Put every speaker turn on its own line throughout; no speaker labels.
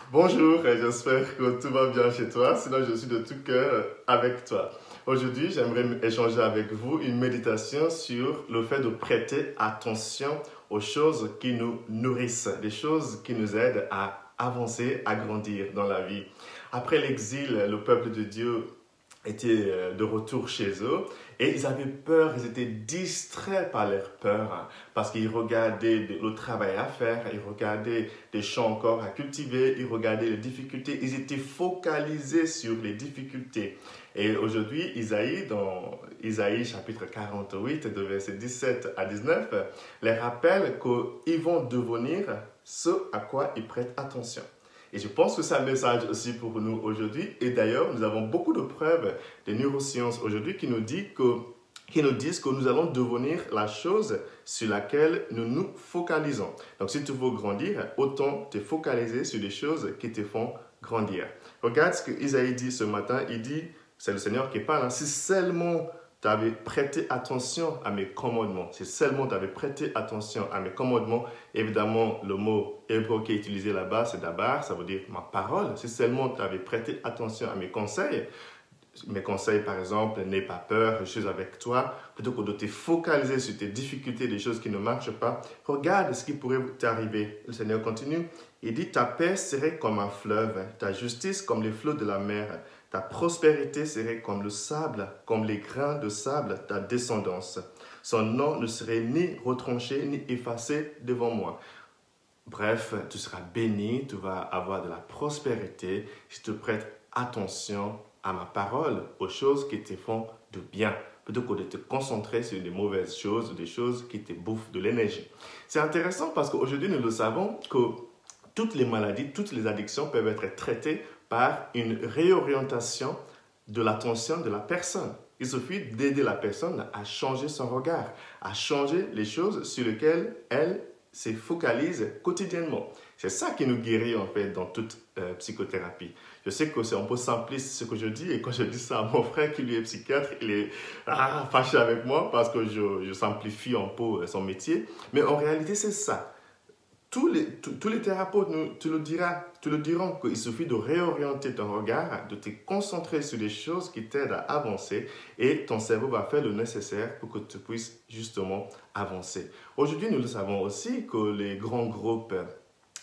Bonjour, et j'espère que tout va bien chez toi. Sinon, je suis de tout cœur avec toi. Aujourd'hui, j'aimerais échanger avec vous une méditation sur le fait de prêter attention aux choses qui nous nourrissent, des choses qui nous aident à avancer, à grandir dans la vie. Après l'exil, le peuple de Dieu étaient de retour chez eux et ils avaient peur, ils étaient distraits par leur peur parce qu'ils regardaient le travail à faire, ils regardaient des champs encore à cultiver, ils regardaient les difficultés, ils étaient focalisés sur les difficultés. Et aujourd'hui, dans Isaïe chapitre 48, de versets 17 à 19, les rappelle qu'ils vont devenir ce à quoi ils prêtent attention. Et je pense que c'est un message aussi pour nous aujourd'hui. Et d'ailleurs, nous avons beaucoup de preuves des neurosciences aujourd'hui qui nous disent que nous allons devenir la chose sur laquelle nous nous focalisons. Donc, si tu veux grandir, autant te focaliser sur des choses qui te font grandir. Regarde ce que Isaïe dit ce matin. Il dit, c'est le Seigneur qui parle, si seulement tu avais prêté attention à mes commandements, si seulement tu avais prêté attention à mes commandements, évidemment, le mot hébreu qui est utilisé là-bas, c'est dabar, ça veut dire ma parole. Si seulement tu avais prêté attention à mes conseils, par exemple, n'aie pas peur, je suis avec toi, plutôt que de te focaliser sur tes difficultés, des choses qui ne marchent pas, regarde ce qui pourrait t'arriver. Le Seigneur continue, il dit, ta paix serait comme un fleuve, ta justice comme les flots de la mer, ta prospérité serait comme le sable, comme les grains de sable, ta descendance. Son nom ne serait ni retranché, ni effacé devant moi. Bref, tu seras béni, tu vas avoir de la prospérité si tu prêtes attention à ma parole, aux choses qui te font de bien, plutôt que de te concentrer sur des mauvaises choses, des choses qui te bouffent de l'énergie. C'est intéressant parce qu'aujourd'hui, nous le savons que toutes les maladies, toutes les addictions peuvent être traitées par une réorientation de l'attention de la personne. Il suffit d'aider la personne à changer son regard, à changer les choses sur lesquelles elle se focalise quotidiennement. C'est ça qui nous guérit en fait dans toute psychothérapie. Je sais que c'est un peu simpliste ce que je dis et quand je dis ça à mon frère qui lui est psychiatre, il est fâché avec moi parce que je simplifie un peu son métier. Mais en réalité, c'est ça. Tous les thérapeutes te le diront qu'il suffit de réorienter ton regard, de te concentrer sur des choses qui t'aident à avancer et ton cerveau va faire le nécessaire pour que tu puisses justement avancer. Aujourd'hui, nous le savons aussi que les grands groupes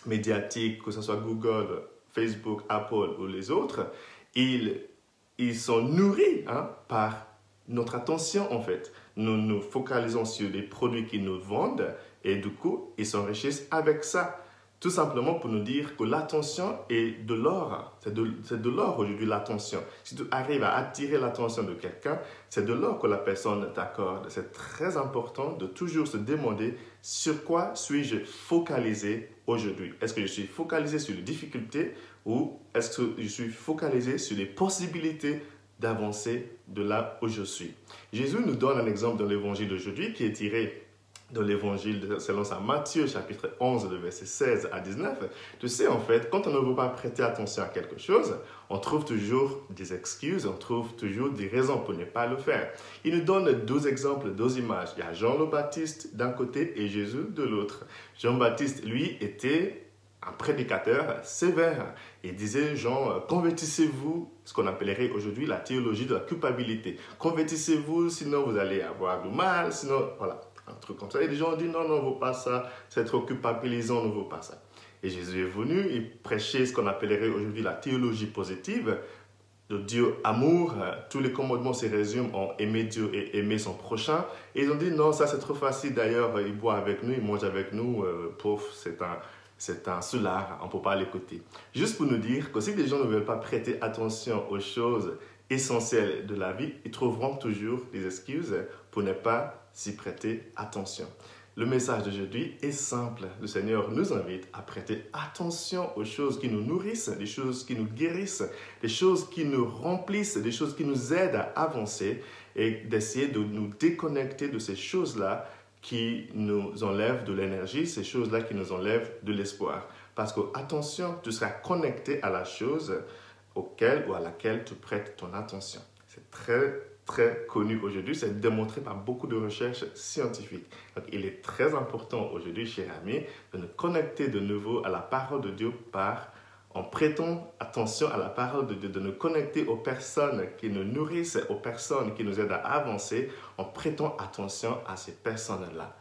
médiatiques, que ce soit Google, Facebook, Apple ou les autres, ils sont nourris par notre attention en fait. Nous nous focalisons sur les produits qu'ils nous vendent et du coup, ils s'enrichissent avec ça. Tout simplement pour nous dire que l'attention est de l'or. C'est de l'or aujourd'hui l'attention. Si tu arrives à attirer l'attention de quelqu'un, c'est de l'or que la personne t'accorde. C'est très important de toujours se demander sur quoi suis-je focalisé aujourd'hui. Est-ce que je suis focalisé sur les difficultés ou est-ce que je suis focalisé sur les possibilités d'avancer de là où je suis? Jésus nous donne un exemple dans l'évangile d'aujourd'hui qui est tiré dans l'évangile selon saint Matthieu, chapitre 11, de verset 16 à 19, tu sais, en fait, quand on ne veut pas prêter attention à quelque chose, on trouve toujours des excuses, on trouve toujours des raisons pour ne pas le faire. Il nous donne deux exemples, deux images. Il y a Jean le Baptiste d'un côté et Jésus de l'autre. Jean-Baptiste, lui, était un prédicateur sévère. Il disait, Jean, convertissez-vous, ce qu'on appellerait aujourd'hui la théologie de la culpabilité. Convertissez-vous, sinon vous allez avoir du mal, sinon, voilà. Un truc comme ça. Et les gens ont dit non, non, on ne veut pas ça, c'est trop culpabilisant, on ne veut pas ça. Et Jésus est venu, il prêchait ce qu'on appellerait aujourd'hui la théologie positive, de Dieu amour, tous les commandements se résument en aimer Dieu et aimer son prochain. Et ils ont dit non, ça c'est trop facile d'ailleurs, il boit avec nous, il mange avec nous, pauvre, c'est un soulard, on ne peut pas l'écouter. Juste pour nous dire que si les gens ne veulent pas prêter attention aux choses essentielles de la vie, ils trouveront toujours des excuses pour ne pas s'y prêter attention. Le message d'aujourd'hui est simple. Le Seigneur nous invite à prêter attention aux choses qui nous nourrissent, des choses qui nous guérissent, des choses qui nous remplissent, des choses qui nous aident à avancer et d'essayer de nous déconnecter de ces choses-là qui nous enlèvent de l'énergie, ces choses-là qui nous enlèvent de l'espoir. Parce que, attention, tu seras connecté à la chose auquel ou à laquelle tu prêtes ton attention. C'est très connu aujourd'hui, c'est démontré par beaucoup de recherches scientifiques. Donc, il est très important aujourd'hui, chers amis, de nous connecter de nouveau à la parole de Dieu par en prêtant attention à la parole de Dieu, de nous connecter aux personnes qui nous nourrissent, aux personnes qui nous aident à avancer, en prêtant attention à ces personnes-là.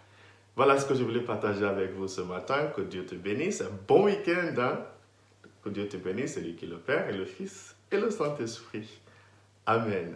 Voilà ce que je voulais partager avec vous ce matin. Que Dieu te bénisse. Bon week-end. Hein? Que Dieu te bénisse, c'est lui qui est le Père et le Fils et le Saint-Esprit. Amen.